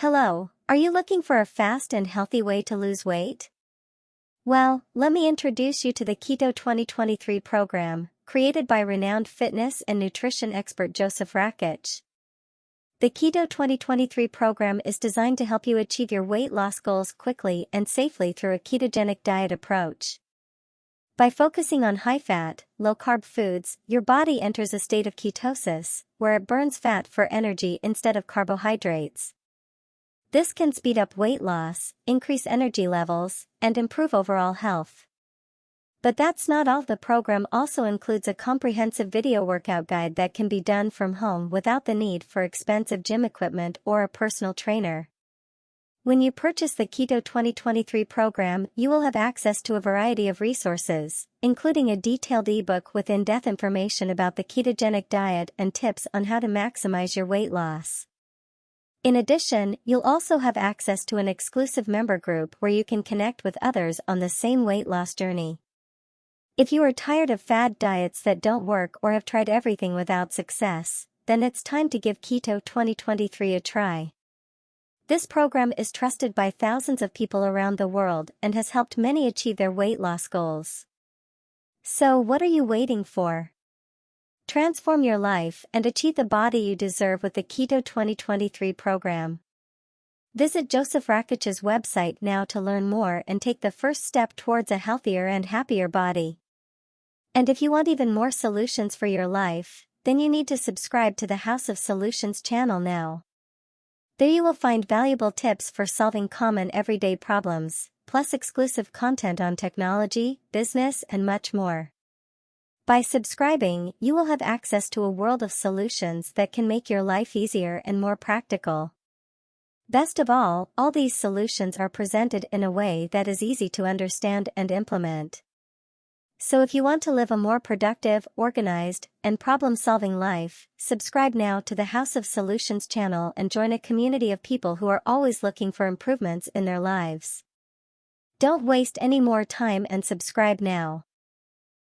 Hello, are you looking for a fast and healthy way to lose weight? Well, let me introduce you to the Keto 2023 program, created by renowned fitness and nutrition expert Josef Rakich. The Keto 2023 program is designed to help you achieve your weight loss goals quickly and safely through a ketogenic diet approach. By focusing on high-fat, low-carb foods, your body enters a state of ketosis, where it burns fat for energy instead of carbohydrates. This can speed up weight loss, increase energy levels, and improve overall health. But that's not all. The program also includes a comprehensive video workout guide that can be done from home without the need for expensive gym equipment or a personal trainer. When you purchase the Keto 2023 program, you will have access to a variety of resources, including a detailed ebook with in-depth information about the ketogenic diet and tips on how to maximize your weight loss. In addition, you'll also have access to an exclusive member group where you can connect with others on the same weight loss journey. If you are tired of fad diets that don't work or have tried everything without success, then it's time to give Keto 2023 a try. This program is trusted by thousands of people around the world and has helped many achieve their weight loss goals. So what are you waiting for? Transform your life and achieve the body you deserve with the Keto 2023 program. Visit Josef Rakich's website now to learn more and take the first step towards a healthier and happier body. And if you want even more solutions for your life, then you need to subscribe to the House of Solutions channel now. There you will find valuable tips for solving common everyday problems, plus exclusive content on technology, business, and much more. By subscribing, you will have access to a world of solutions that can make your life easier and more practical. Best of all these solutions are presented in a way that is easy to understand and implement. So if you want to live a more productive, organized, and problem-solving life, subscribe now to the House of Solutions channel and join a community of people who are always looking for improvements in their lives. Don't waste any more time and subscribe now.